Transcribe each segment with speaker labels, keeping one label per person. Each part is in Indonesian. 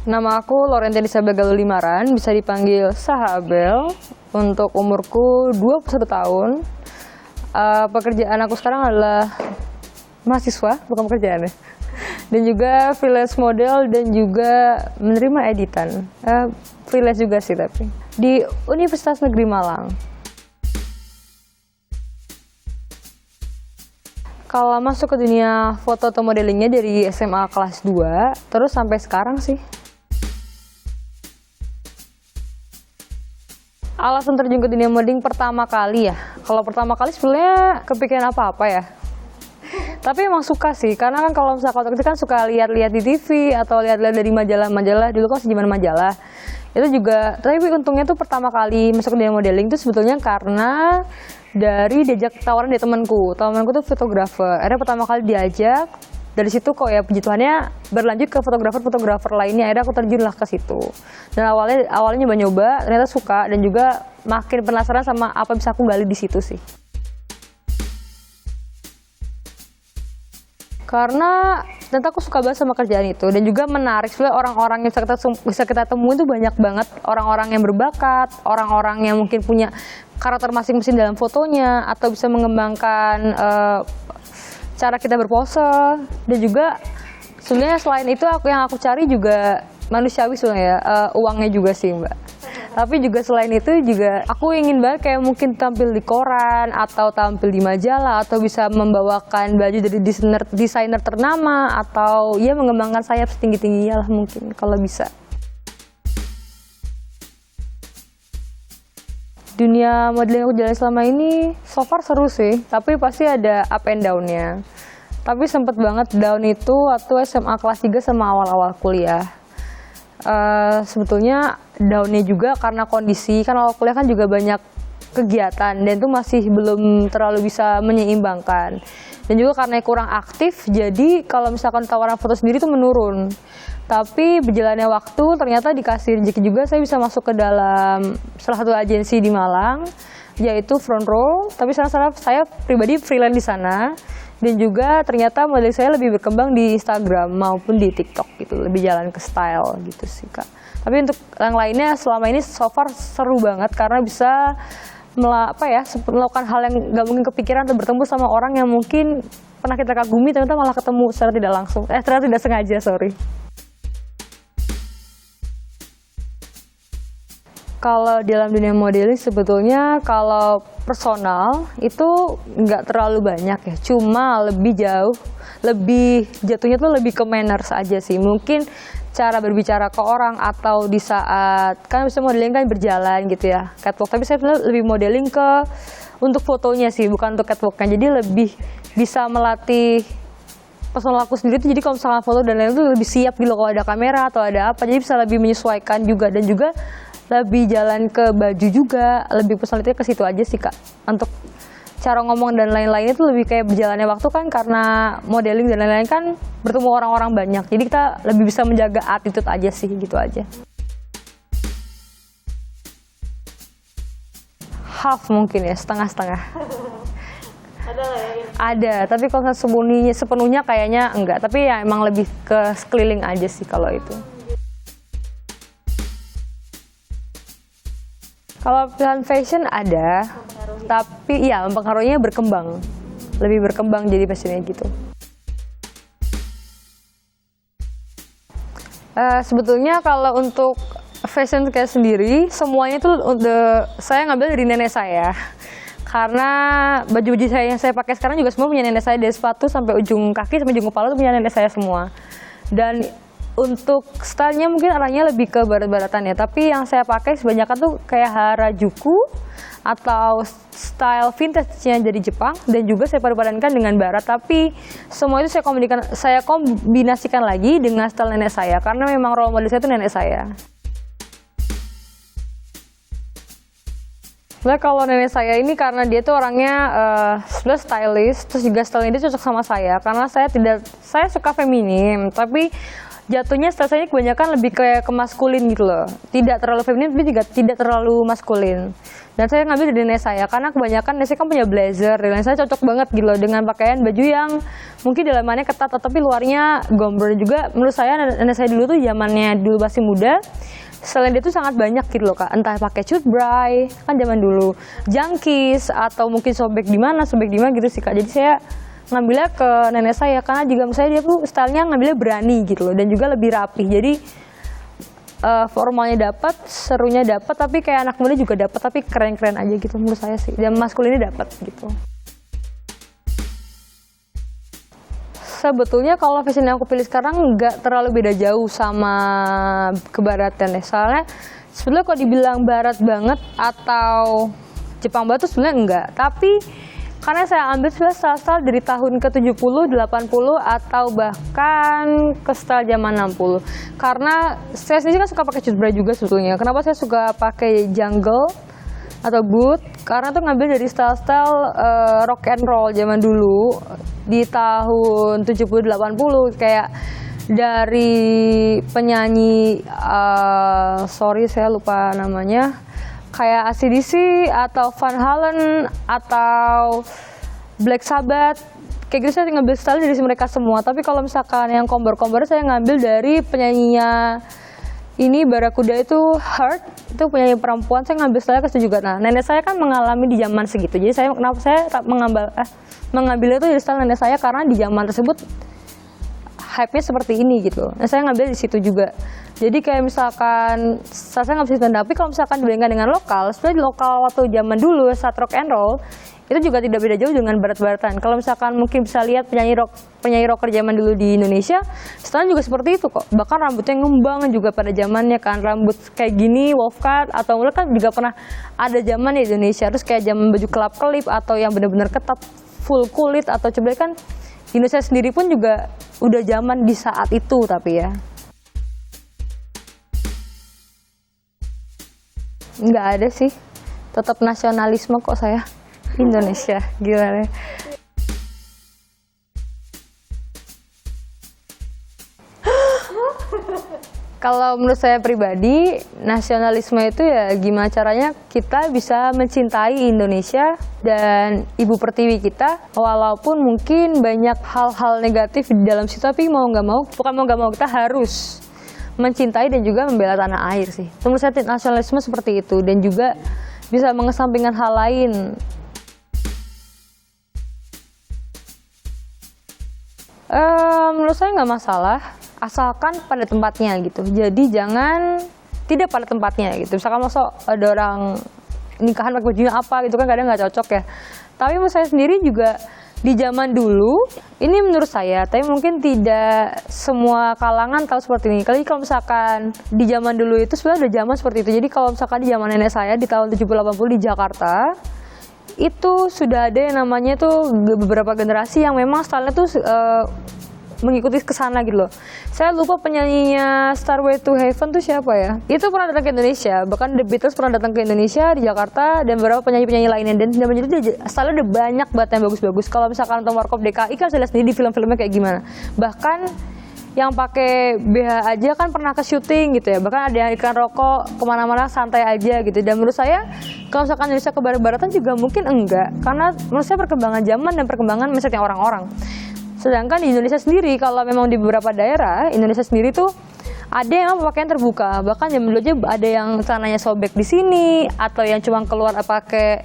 Speaker 1: Nama aku Lorentiana Isabel Galulimaran, bisa dipanggil Sahabel. Untuk umurku 21 tahun. Pekerjaan aku sekarang adalah mahasiswa, bukan pekerjaan ya. Dan juga freelance model dan juga menerima editan. Freelance juga sih tapi. Di Universitas Negeri Malang. Kalau masuk ke dunia foto atau modelingnya dari SMA kelas 2, terus sampai sekarang sih. Alasan terjun ke dunia modeling pertama kali ya. Kalau pertama kali sebenarnya kepikiran apa-apa ya. Tapi emang suka sih, karena kan kalau misalnya waktu kecil kan suka lihat-lihat di TV atau lihat-lihat dari majalah-majalah. Dulu kan zaman majalah. Itu juga, tapi untungnya tuh pertama kali masuk ke dunia modeling itu sebetulnya karena dari diajak tawaran dari temanku. Temanku tuh fotografer. Akhirnya pertama kali diajak. Dari situ kok ya puji Tuhannya berlanjut ke fotografer lainnya. Akhirnya aku terjunlah ke situ. Dan awalnya nyoba-nyoba, ternyata suka dan juga makin penasaran sama apa bisa aku gali di situ sih. Karena ternyata aku suka banget sama kerjaan itu dan juga menarik. Sebenarnya orang-orang yang bisa kita temuin itu banyak banget. Orang-orang yang berbakat, orang-orang yang mungkin punya karakter masing-masing dalam fotonya atau bisa mengembangkan cara kita berpose. Dan juga sebenarnya selain itu yang aku cari juga manusiawi sebenarnya, uangnya juga sih Mbak. Tapi juga selain itu juga aku ingin banget kayak mungkin tampil di koran atau tampil di majalah atau bisa membawakan baju dari desainer ternama atau ya mengembangkan sayap setinggi-tingginya lah mungkin kalau bisa. Dunia modeling aku jalan selama ini so far seru sih, tapi pasti ada up and down-nya. Tapi sempet banget down itu waktu SMA kelas 3 sama awal-awal kuliah. Sebetulnya down-nya juga karena kondisi, kan awal kuliah kan juga banyak kegiatan dan itu masih belum terlalu bisa menyeimbangkan. Dan juga karena kurang aktif, jadi kalau misalkan tawaran foto sendiri itu menurun. Tapi berjalannya waktu ternyata dikasih rezeki juga saya bisa masuk ke dalam salah satu agensi di Malang, yaitu Front Row. Tapi sekarang saya pribadi freelance di sana. Dan juga ternyata model saya lebih berkembang di Instagram maupun di TikTok gitu, lebih jalan ke style gitu sih Kak. Tapi untuk yang lainnya selama ini so far seru banget karena bisa melakukan hal yang nggak mungkin kepikiran atau bertemu sama orang yang mungkin pernah kita kagumi ternyata malah ketemu secara tidak langsung, ternyata tidak sengaja, sorry. Kalau dalam dunia modeling sebetulnya kalau personal itu nggak terlalu banyak ya, cuma lebih jatuhnya tuh lebih ke manners aja sih. Mungkin cara berbicara ke orang atau di saat, kan bisa modeling kan berjalan gitu ya, catwalk. Tapi saya sebenarnya lebih modeling untuk fotonya sih, bukan untuk catwalknya. Jadi lebih bisa melatih personal aku sendiri tuh, jadi kalau misalnya foto dan lain-lain tuh lebih siap gitu kalau ada kamera atau ada apa. Jadi bisa lebih menyesuaikan juga dan juga lebih jalan ke baju juga, lebih personality ke situ aja sih Kak. Untuk cara ngomong dan lain-lain itu lebih kayak berjalannya waktu kan, karena modeling dan lain-lain kan bertemu orang-orang banyak. Jadi kita lebih bisa menjaga attitude aja sih, gitu aja. Half mungkin ya, setengah-setengah.
Speaker 2: Ada lah ya?
Speaker 1: Ada, tapi kalau sepenuhnya kayaknya enggak. Tapi ya emang lebih ke sekeliling aja sih kalau itu. Kalau pilihan fashion ada, tapi ya mempengaruhinya berkembang. Lebih berkembang jadi fashionnya gitu. Sebetulnya kalau untuk fashion kayak sendiri, semuanya tuh saya ngambil dari nenek saya. Karena baju-baju yang saya pakai sekarang juga semua punya nenek saya, dari sepatu sampai ujung kaki sampai ujung kepala itu punya nenek saya semua. Dan untuk stylenya mungkin arahnya lebih ke barat-baratan ya, tapi yang saya pakai sebanyakan tuh kayak Harajuku atau style vintage-nya dari Jepang, dan juga saya padupadankan dengan barat, tapi semua itu saya kombinasikan lagi dengan style nenek saya, karena memang role model saya itu nenek saya. Sebenarnya kalau nenek saya ini karena dia tuh orangnya sebenarnya stylish, terus juga style dia cocok sama saya, karena saya suka feminim, tapi jatuhnya style saya kebanyakan lebih ke maskulin gitu loh. Tidak terlalu feminin tapi juga tidak terlalu maskulin. Dan saya ngambil dari nenek saya karena kebanyakan nenek saya kan punya blazer dan nenek saya cocok banget gitu loh dengan pakaian baju yang mungkin dalamannya ketat tapi luarnya gomber juga. Menurut saya nenek saya dulu tuh zamannya dulu masih muda. Selain itu sangat banyak gitu loh Kak, entah pakai cut bray kan zaman dulu, jangkis atau mungkin sobek di mana gitu sih Kak. Jadi saya ngambilnya ke nenek saya karena juga menurut saya dia tuh stylenya ngambilnya berani gitu loh dan juga lebih rapih. Jadi formalnya dapat, serunya dapat, tapi kayak anak muda juga dapat, tapi keren-keren aja gitu menurut saya sih. Dan maskulinnya dapat gitu. Sebetulnya kalau fashion yang aku pilih sekarang nggak terlalu beda jauh sama kebaratan ya. Soalnya sebetulnya kalau dibilang barat banget atau Jepang banget tuh sebenarnya enggak. Tapi karena saya ambil style dari tahun ke-70, 80 atau bahkan ke style zaman 60. Karena saya sendiri kan suka pakai cut bray juga sebetulnya. Kenapa saya suka pakai jungle atau boot? Karena tuh ngambil dari style-style rock and roll zaman dulu di tahun 70-80 kayak dari penyanyi sorry saya lupa namanya, kayak AC/DC atau Van Halen atau Black Sabbath, kayak gitu saya ngambil style dari mereka semua. Tapi kalau misalkan yang kombar-kombar saya ngambil dari penyanyinya ini Barakuda itu Heart, itu penyanyi perempuan, saya ngambil style ke situ juga. Nah nenek saya kan mengalami di zaman segitu, jadi saya mengambil itu dari style nenek saya karena di zaman tersebut hype-nya seperti ini gitu. Nah saya ngambil di situ juga. Jadi kayak misalkan saya nggak bisa stand, tapi kalau misalkan dibandingkan dengan lokal, sebenarnya di lokal waktu zaman dulu saat rock and roll itu juga tidak beda jauh dengan barat-baratan. Kalau misalkan mungkin bisa lihat penyanyi rocker zaman dulu di Indonesia, setelahnya juga seperti itu kok. Bahkan rambutnya ngembang juga pada zamannya kan, rambut kayak gini, wolf cut atau mulai kan juga pernah ada zaman di Indonesia. Terus kayak zaman baju kelap-kelip atau yang benar-benar ketat full kulit atau coba kan Indonesia sendiri pun juga udah zaman di saat itu tapi ya. Nggak ada sih, tetap nasionalisme kok saya, Indonesia, gimana? Kalau menurut saya pribadi, nasionalisme itu ya gimana caranya kita bisa mencintai Indonesia dan ibu pertiwi kita, walaupun mungkin banyak hal-hal negatif di dalam situ, tapi mau nggak mau kita harus mencintai dan juga membela tanah air sih. Menurut saya nasionalisme seperti itu dan juga bisa mengesampingkan hal lain. Menurut saya nggak masalah, asalkan pada tempatnya gitu. Jadi jangan tidak pada tempatnya gitu. Misalkan masuk ada orang nikahan pakai bajunya apa gitu kan kadang nggak cocok ya. Tapi menurut saya sendiri juga di zaman dulu, ini menurut saya, tapi mungkin tidak semua kalangan tahu seperti ini. Kalau misalkan di zaman dulu itu sebenarnya ada zaman seperti itu. Jadi kalau misalkan di zaman nenek saya di tahun 70-80 di Jakarta, itu sudah ada yang namanya tuh beberapa generasi yang memang stylenya tuh mengikuti kesana gitu loh. Saya lupa penyanyinya Starway to Heaven tuh siapa ya. Itu pernah datang ke Indonesia, bahkan The Beatles pernah datang ke Indonesia di Jakarta dan beberapa penyanyi-penyanyi lainnya. Dan zaman itu style udah banyak banget yang bagus-bagus. Kalau misalkan nonton Warkop DKI kan saya lihat sendiri di film-filmnya kayak gimana. Bahkan yang pakai BH aja kan pernah ke syuting gitu ya. Bahkan ada yang iklan rokok kemana-mana santai aja gitu. Dan menurut saya kalau misalkan Indonesia ke barat-baratan juga mungkin enggak. Karena menurut saya perkembangan zaman dan perkembangan mindsetnya orang-orang. Sedangkan di Indonesia sendiri, kalau memang di beberapa daerah, Indonesia sendiri tuh ada yang pakaian terbuka. Bahkan zaman dulu aja ada yang celananya sobek di sini, atau yang cuma keluar pakai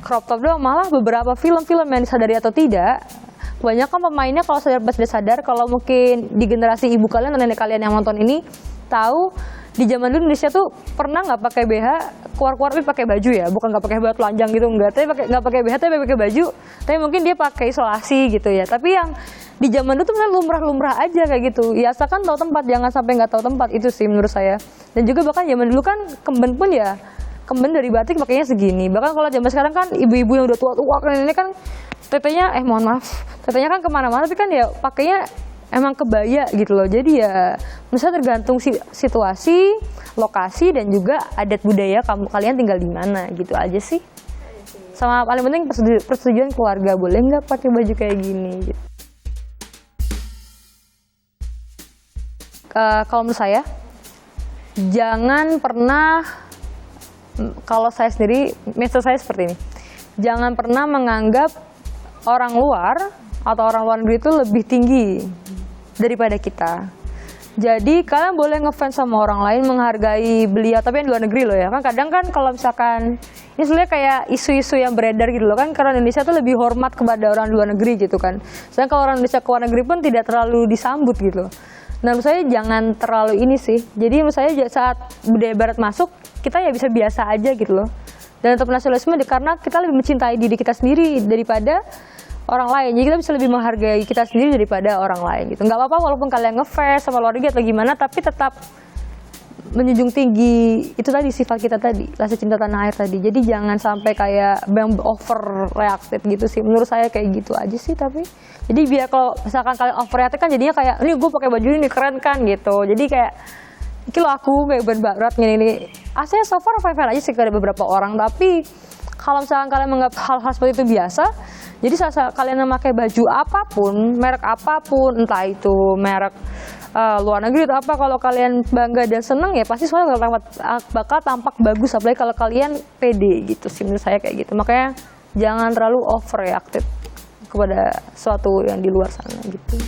Speaker 1: crop top doang. Malah beberapa film-film yang disadari atau tidak, kebanyakan pemainnya kalau sadar, kalau mungkin di generasi ibu kalian atau nenek kalian yang nonton ini, tahu di zaman dulu Indonesia tuh pernah nggak pakai BH, keluar-keluar tapi pakai baju ya, bukan nggak pakai baju telanjang gitu, enggak, tapi nggak pakai BH tapi pakai baju, tapi mungkin dia pakai isolasi gitu ya. Tapi yang di zaman dulu tuh lumrah-lumrah aja kayak gitu. Ya asalkan tahu tempat, jangan sampai nggak tahu tempat, itu sih menurut saya. Dan juga bahkan zaman dulu kan kemben pun ya, kemben dari batik pakainya segini. Bahkan kalau zaman sekarang kan ibu-ibu yang udah tua-tua kan ini kan tetenya tetenya kan kemana-mana tapi kan ya pakainya emang kebaya gitu loh. Jadi ya misalnya tergantung situasi, lokasi dan juga adat budaya kalian tinggal di mana gitu aja sih. Sama paling penting persetujuan keluarga, boleh nggak pakai baju kayak gini gitu. kalau menurut saya jangan pernah, kalau saya sendiri, metode saya seperti ini, jangan pernah menganggap orang luar atau orang luar negeri itu lebih tinggi daripada kita. Jadi kalian boleh ngefans sama orang lain, menghargai beliau, tapi yang di luar negeri loh ya. Kan kadang kan kalau misalkan, ini sebenarnya kayak isu-isu yang beredar gitu loh kan, karena Indonesia tuh lebih hormat kepada orang luar negeri gitu kan. Sedangkan kalau orang Indonesia ke luar negeri pun tidak terlalu disambut gitu loh. Nah menurut saya jangan terlalu ini sih. Jadi menurut saya saat budaya barat masuk, kita ya bisa biasa aja gitu loh. Dan untuk nasionalisme karena kita lebih mencintai diri kita sendiri daripada orang lain, jadi kita bisa lebih menghargai kita sendiri daripada orang lain gitu. Nggak apa-apa walaupun kalian ngefans sama luar negeri atau gimana, tapi tetap menjunjung tinggi itu tadi, sifat kita tadi, rasa cinta tanah air tadi. Jadi jangan sampai kayak overreacted gitu sih, menurut saya kayak gitu aja sih. Tapi jadi biar kalau misalkan kalian overreacted kan jadinya kayak ini gue pakai baju ini keren kan gitu, jadi kayak ini lo aku kayak berat ini aslinya so far fine aja sih ke beberapa orang. Tapi kalau misalkan kalian menganggap hal-hal seperti itu biasa, jadi saat kalian memakai baju apapun, merek apapun, entah itu merek luar negeri atau apa, kalau kalian bangga dan seneng ya pasti semuanya bakal tampak bagus, apalagi kalau kalian pede gitu sih, menurut saya kayak gitu. Makanya jangan terlalu overreacted kepada sesuatu yang di luar sana gitu.